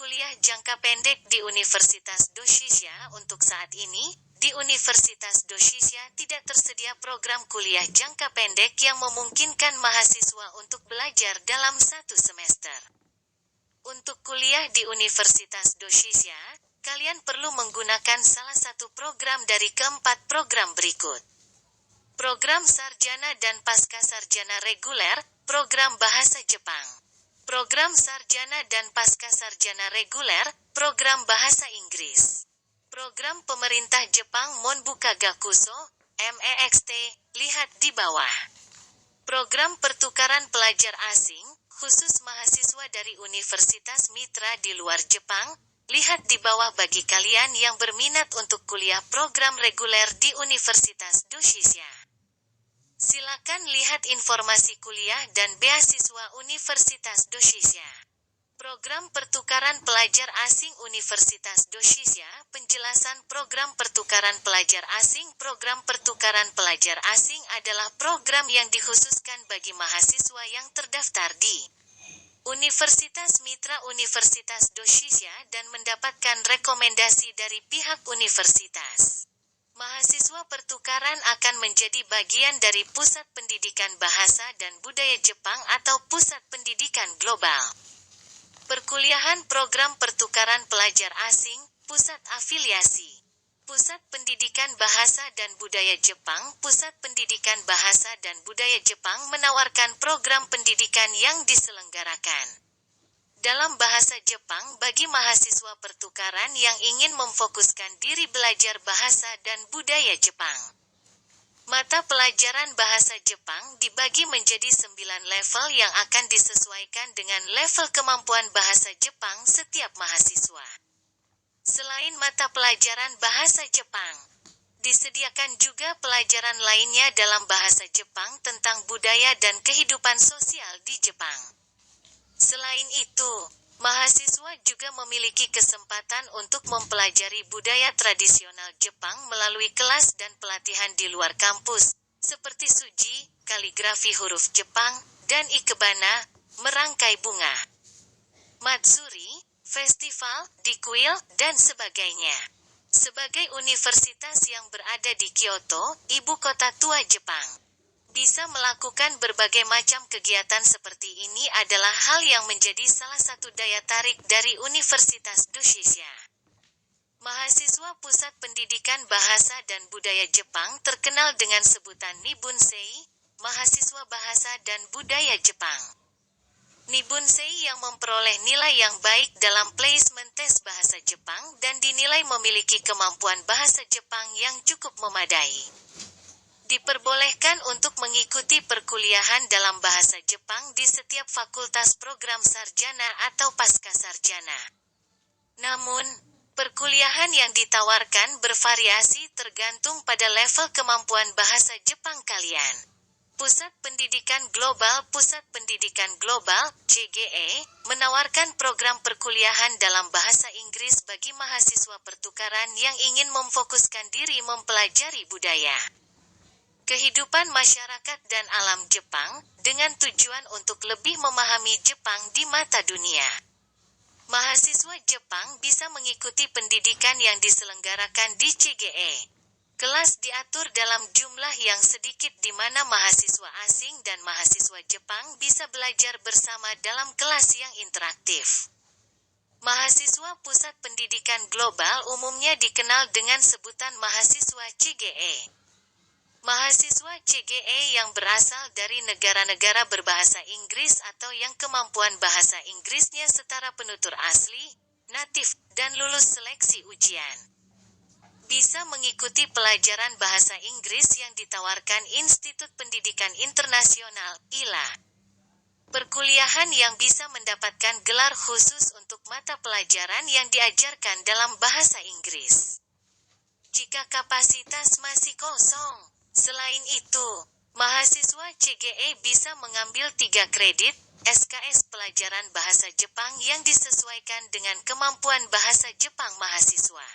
kuliah jangka pendek di Universitas Doshisha. Untuk saat ini, di Universitas Doshisha tidak tersedia program kuliah jangka pendek yang memungkinkan mahasiswa untuk belajar dalam satu semester. Untuk kuliah di Universitas Doshisha, kalian perlu menggunakan salah satu program dari keempat program berikut. Program Sarjana dan Pasca Sarjana Reguler, Program Bahasa Jepang. Program Sarjana dan Pasca Sarjana Reguler, Program Bahasa Inggris. Program Pemerintah Jepang Monbuka Gakuso, MEXT, lihat di bawah. Program Pertukaran Pelajar Asing, khusus mahasiswa dari Universitas Mitra di luar Jepang, lihat di bawah bagi kalian yang berminat untuk kuliah program reguler di Universitas Doshisha. Silakan lihat informasi kuliah dan beasiswa Universitas Doshisha. Program Pertukaran Pelajar Asing Universitas Doshisha. Penjelasan program pertukaran pelajar asing. Program pertukaran pelajar asing adalah program yang dikhususkan bagi mahasiswa yang terdaftar di Universitas Mitra Universitas Doshisha dan mendapatkan rekomendasi dari pihak universitas. Mahasiswa pertukaran akan menjadi bagian dari Pusat Pendidikan Bahasa dan Budaya Jepang atau Pusat Pendidikan Global. Perkuliahan Program Pertukaran Pelajar Asing, Pusat Afiliasi. Pusat Pendidikan Bahasa dan Budaya Jepang. Pusat Pendidikan Bahasa dan Budaya Jepang menawarkan program pendidikan yang diselenggarakan dalam bahasa Jepang bagi mahasiswa pertukaran yang ingin memfokuskan diri belajar bahasa dan budaya Jepang. Mata pelajaran bahasa Jepang dibagi menjadi 9 level yang akan disesuaikan dengan level kemampuan bahasa Jepang setiap mahasiswa. Selain mata pelajaran bahasa Jepang, disediakan juga pelajaran lainnya dalam bahasa Jepang tentang budaya dan kehidupan sosial di Jepang. Selain itu, mahasiswa juga memiliki kesempatan untuk mempelajari budaya tradisional Jepang melalui kelas dan pelatihan di luar kampus, seperti suji, kaligrafi huruf Jepang, dan ikebana, merangkai bunga, matsuri, festival, dikuil, dan sebagainya. Sebagai universitas yang berada di Kyoto, ibu kota tua Jepang, bisa melakukan berbagai macam kegiatan seperti ini adalah hal yang menjadi salah satu daya tarik dari Universitas Doshisha. Mahasiswa Pusat Pendidikan Bahasa dan Budaya Jepang terkenal dengan sebutan Nibunsei, mahasiswa bahasa dan budaya Jepang. Nibunsei yang memperoleh nilai yang baik dalam placement tes bahasa Jepang dan dinilai memiliki kemampuan bahasa Jepang yang cukup memadai, diperbolehkan untuk mengikuti perkuliahan dalam bahasa Jepang di setiap fakultas program sarjana atau pasca sarjana. Namun, perkuliahan yang ditawarkan bervariasi tergantung pada level kemampuan bahasa Jepang kalian. Pusat Pendidikan Global Pusat Pendidikan Global, CGE, menawarkan program perkuliahan dalam bahasa Inggris bagi mahasiswa pertukaran yang ingin memfokuskan diri mempelajari budaya, kehidupan masyarakat dan alam Jepang, dengan tujuan untuk lebih memahami Jepang di mata dunia. Mahasiswa Jepang bisa mengikuti pendidikan yang diselenggarakan di CGE. Kelas diatur dalam jumlah yang sedikit di mana mahasiswa asing dan mahasiswa Jepang bisa belajar bersama dalam kelas yang interaktif. Mahasiswa Pusat Pendidikan Global umumnya dikenal dengan sebutan mahasiswa CGE. Mahasiswa CGE yang berasal dari negara-negara berbahasa Inggris atau yang kemampuan bahasa Inggrisnya setara penutur asli, natif, dan lulus seleksi ujian, bisa mengikuti pelajaran bahasa Inggris yang ditawarkan Institut Pendidikan Internasional, ILA. Perkuliahan yang bisa mendapatkan gelar khusus untuk mata pelajaran yang diajarkan dalam bahasa Inggris, jika kapasitas masih kosong. Selain itu, mahasiswa CGE bisa mengambil 3 kredit SKS pelajaran bahasa Jepang yang disesuaikan dengan kemampuan bahasa Jepang mahasiswa.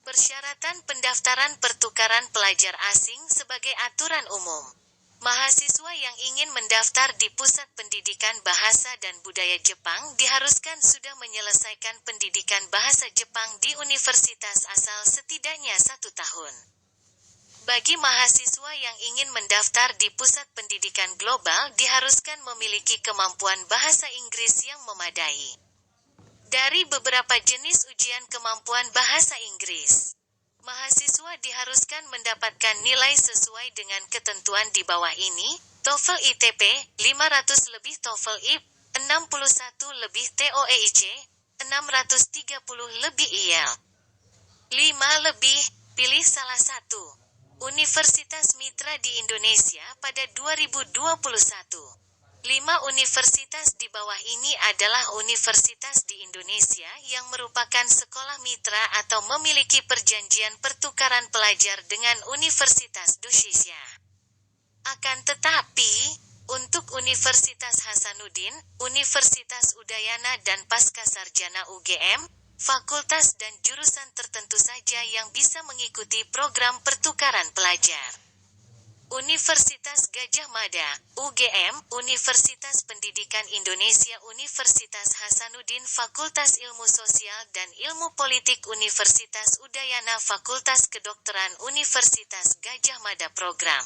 Persyaratan pendaftaran pertukaran pelajar asing sebagai aturan umum. Mahasiswa yang ingin mendaftar di Pusat Pendidikan Bahasa dan Budaya Jepang diharuskan sudah menyelesaikan pendidikan bahasa Jepang di universitas asal setidaknya 1 tahun. Bagi mahasiswa yang ingin mendaftar di Pusat Pendidikan Global diharuskan memiliki kemampuan bahasa Inggris yang memadai. Dari beberapa jenis ujian kemampuan bahasa Inggris, mahasiswa diharuskan mendapatkan nilai sesuai dengan ketentuan di bawah ini: TOEFL ITP 500 lebih, TOEFL IP 61 lebih, TOEIC 630 lebih, IEL 5 lebih. Pilih salah satu. Universitas mitra di Indonesia pada 2021. 5 universitas di bawah ini adalah universitas di Indonesia yang merupakan sekolah mitra atau memiliki perjanjian pertukaran pelajar dengan Universitas Doshisha. Akan tetapi, untuk Universitas Hasanuddin, Universitas Udayana dan Pascasarjana UGM, fakultas dan jurusan tertentu saja yang bisa mengikuti program pertukaran pelajar. Universitas Gadjah Mada, UGM, Universitas Pendidikan Indonesia, Universitas Hasanuddin, Fakultas Ilmu Sosial dan Ilmu Politik, Universitas Udayana, Fakultas Kedokteran, Universitas Gadjah Mada. Program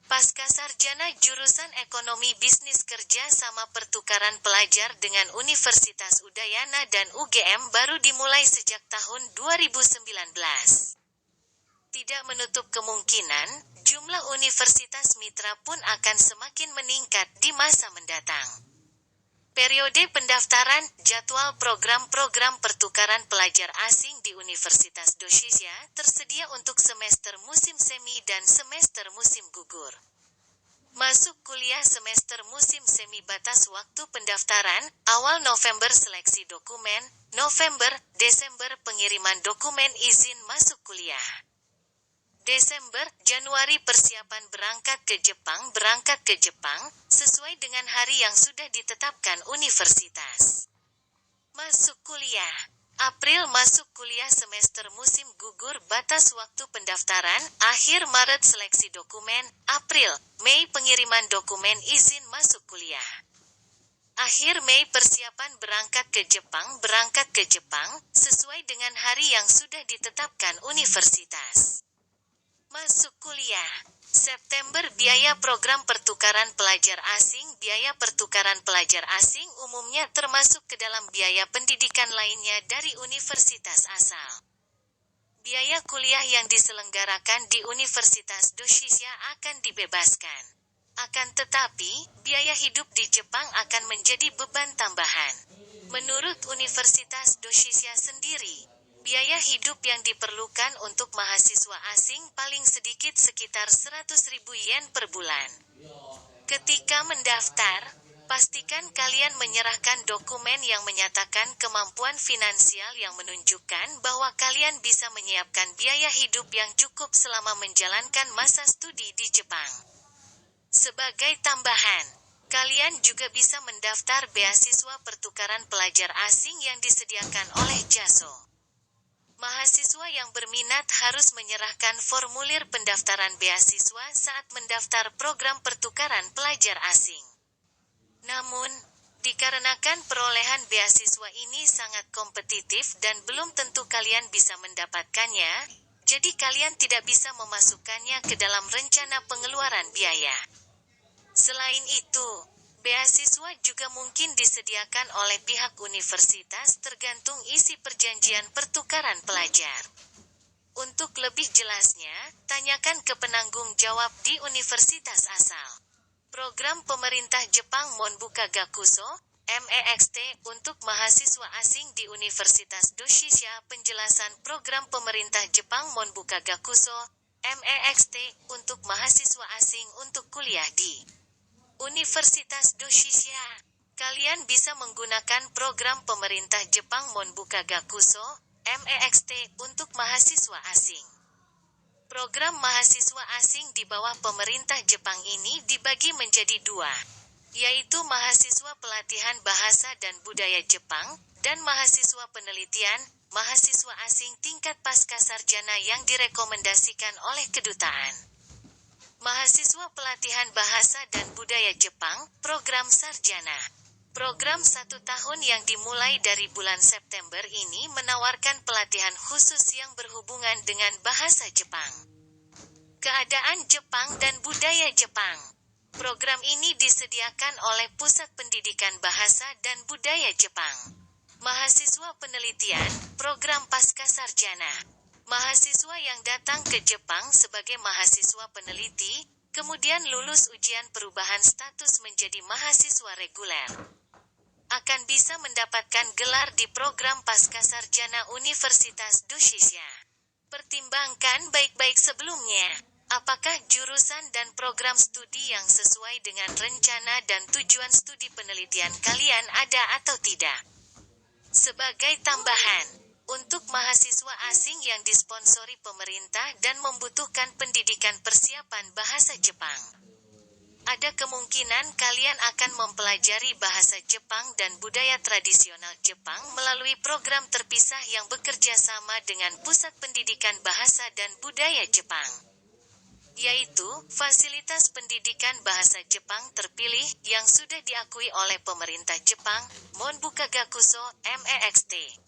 Pascasarjana jurusan Ekonomi Bisnis Kerja sama pertukaran pelajar dengan Universitas Udayana dan UGM baru dimulai sejak tahun 2019. Tidak menutup kemungkinan, jumlah universitas mitra pun akan semakin meningkat di masa mendatang. Periode pendaftaran, jadwal program-program pertukaran pelajar asing di Universitas Doshisha tersedia untuk semester musim semi dan semester musim gugur. Masuk kuliah semester musim semi, batas waktu pendaftaran, awal November seleksi dokumen, November-Desember pengiriman dokumen izin masuk kuliah. Desember-Januari persiapan berangkat ke Jepang sesuai dengan hari yang sudah ditetapkan universitas. Masuk kuliah. April masuk kuliah semester musim gugur, batas waktu pendaftaran, akhir Maret seleksi dokumen, April, Mei pengiriman dokumen izin masuk kuliah. Akhir Mei persiapan berangkat ke Jepang sesuai dengan hari yang sudah ditetapkan universitas. Masuk kuliah. September biaya program pertukaran pelajar asing. Biaya pertukaran pelajar asing umumnya termasuk ke dalam biaya pendidikan lainnya dari universitas asal. Biaya kuliah yang diselenggarakan di Universitas Doshisha akan dibebaskan. Akan tetapi, biaya hidup di Jepang akan menjadi beban tambahan. Menurut Universitas Doshisha sendiri, biaya hidup yang diperlukan untuk mahasiswa asing paling sedikit sekitar 100.000 yen per bulan. Ketika mendaftar, pastikan kalian menyerahkan dokumen yang menyatakan kemampuan finansial yang menunjukkan bahwa kalian bisa menyiapkan biaya hidup yang cukup selama menjalankan masa studi di Jepang. Sebagai tambahan, kalian juga bisa mendaftar beasiswa pertukaran pelajar asing yang disediakan oleh JASO. Mahasiswa yang berminat harus menyerahkan formulir pendaftaran beasiswa saat mendaftar program pertukaran pelajar asing. Namun, dikarenakan perolehan beasiswa ini sangat kompetitif dan belum tentu kalian bisa mendapatkannya, jadi kalian tidak bisa memasukkannya ke dalam rencana pengeluaran biaya. Selain itu, beasiswa juga mungkin disediakan oleh pihak universitas tergantung isi perjanjian pertukaran pelajar. Untuk lebih jelasnya, tanyakan ke penanggung jawab di universitas asal. Program pemerintah Jepang Monbuka Gakuso, MEXT, untuk mahasiswa asing di Universitas Doshisha. Penjelasan program pemerintah Jepang Monbuka Gakuso, MEXT, untuk mahasiswa asing untuk kuliah di Universitas Doshisha. Kalian bisa menggunakan program pemerintah Jepang Monbuka Gakuso, MEXT, untuk mahasiswa asing. Program mahasiswa asing di bawah pemerintah Jepang ini dibagi menjadi 2, yaitu mahasiswa pelatihan bahasa dan budaya Jepang, dan mahasiswa penelitian, mahasiswa asing tingkat pascasarjana yang direkomendasikan oleh kedutaan. Mahasiswa Pelatihan Bahasa dan Budaya Jepang, Program Sarjana. Program 1 tahun yang dimulai dari bulan September ini menawarkan pelatihan khusus yang berhubungan dengan bahasa Jepang, keadaan Jepang dan budaya Jepang. Program ini disediakan oleh Pusat Pendidikan Bahasa dan Budaya Jepang. Mahasiswa Penelitian, Program Pascasarjana. Mahasiswa yang datang ke Jepang sebagai mahasiswa peneliti, kemudian lulus ujian perubahan status menjadi mahasiswa reguler, akan bisa mendapatkan gelar di program Pascasarjana Universitas Doshisha. Pertimbangkan baik-baik sebelumnya. Apakah jurusan dan program studi yang sesuai dengan rencana dan tujuan studi penelitian kalian ada atau tidak? Sebagai tambahan, untuk mahasiswa asing yang disponsori pemerintah dan membutuhkan pendidikan persiapan bahasa Jepang, ada kemungkinan kalian akan mempelajari bahasa Jepang dan budaya tradisional Jepang melalui program terpisah yang bekerja sama dengan Pusat Pendidikan Bahasa dan Budaya Jepang, yaitu Fasilitas Pendidikan Bahasa Jepang Terpilih yang sudah diakui oleh pemerintah Jepang, Monbuka Gakuso, MEXT.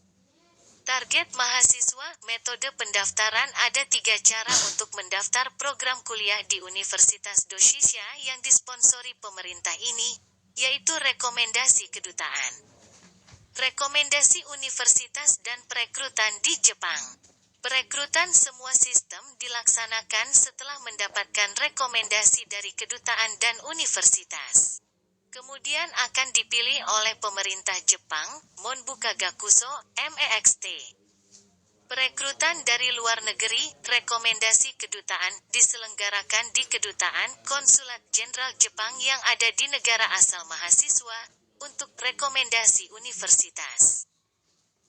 Target mahasiswa, metode pendaftaran. Ada 3 cara untuk mendaftar program kuliah di Universitas Doshisha yang disponsori pemerintah ini, yaitu rekomendasi kedutaan, rekomendasi universitas dan perekrutan di Jepang. Perekrutan semua sistem dilaksanakan setelah mendapatkan rekomendasi dari kedutaan dan universitas. Kemudian akan dipilih oleh pemerintah Jepang, Monbuka Gakuso, MEXT. Perekrutan dari luar negeri, rekomendasi kedutaan, diselenggarakan di kedutaan, konsulat jenderal Jepang yang ada di negara asal mahasiswa, untuk rekomendasi universitas.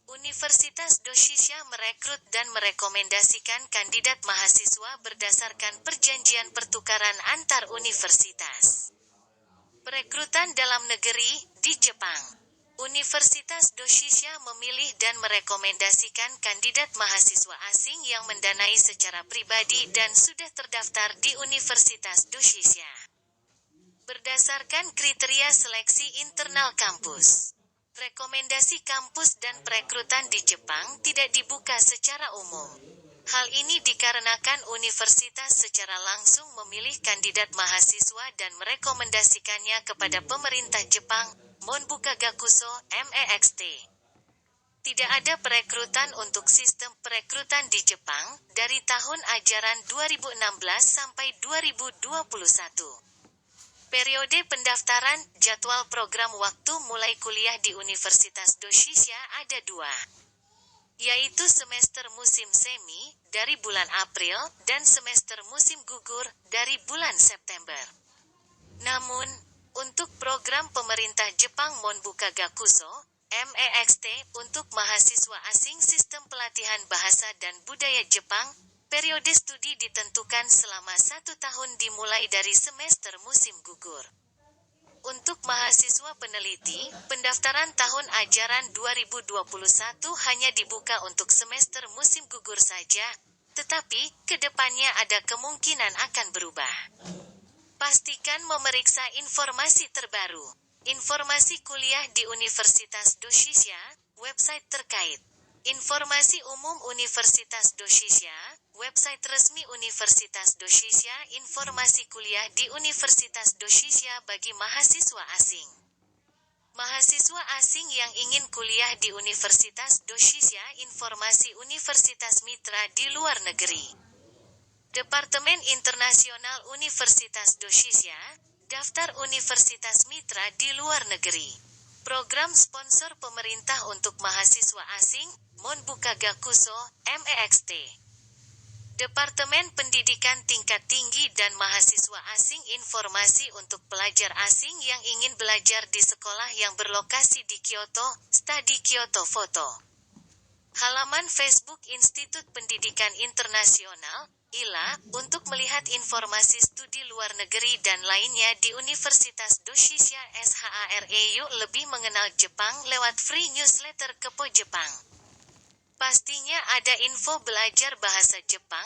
Universitas Doshisha merekrut dan merekomendasikan kandidat mahasiswa berdasarkan perjanjian pertukaran antar universitas. Perekrutan dalam negeri, di Jepang. Universitas Doshisha memilih dan merekomendasikan kandidat mahasiswa asing yang mendanai secara pribadi dan sudah terdaftar di Universitas Doshisha. Berdasarkan kriteria seleksi internal kampus. Rekomendasi kampus dan perekrutan di Jepang tidak dibuka secara umum. Hal ini dikarenakan universitas secara langsung memilih kandidat mahasiswa dan merekomendasikannya kepada pemerintah Jepang, Monbuka Gakuso, MEXT. Tidak ada perekrutan untuk sistem perekrutan di Jepang dari tahun ajaran 2016 sampai 2021. Periode pendaftaran, jadwal program waktu mulai kuliah di Universitas Doshisha ada 2. Yaitu semester musim semi, dari bulan April, dan semester musim gugur, dari bulan September. Namun, untuk program pemerintah Jepang Monbuka Gakuso, MEXT, untuk mahasiswa asing sistem pelatihan bahasa dan budaya Jepang, periode studi ditentukan selama 1 tahun dimulai dari semester musim gugur. Untuk mahasiswa peneliti, pendaftaran tahun ajaran 2021 hanya dibuka untuk semester musim gugur saja, tetapi kedepannya ada kemungkinan akan berubah. Pastikan memeriksa informasi terbaru. Informasi kuliah di Universitas Doshisha, website terkait. Informasi umum Universitas Doshisha, website resmi Universitas Doshisha. Informasi kuliah di Universitas Doshisha bagi mahasiswa asing. Mahasiswa asing yang ingin kuliah di Universitas Doshisha. Informasi universitas mitra di luar negeri. Departemen Internasional Universitas Doshisha, daftar universitas mitra di luar negeri. Program sponsor pemerintah untuk mahasiswa asing, Monbuka Gakuso, MEXT. Departemen Pendidikan Tingkat Tinggi dan Mahasiswa Asing. Informasi untuk pelajar asing yang ingin belajar di sekolah yang berlokasi di Kyoto, Studi Kyoto Foto. Halaman Facebook Institut Pendidikan Internasional, ILA, untuk melihat informasi studi luar negeri dan lainnya di Universitas Doshisha SHAREU. Lebih mengenal Jepang lewat free newsletter Kepo Jepang. Pastinya ada info belajar bahasa Jepang.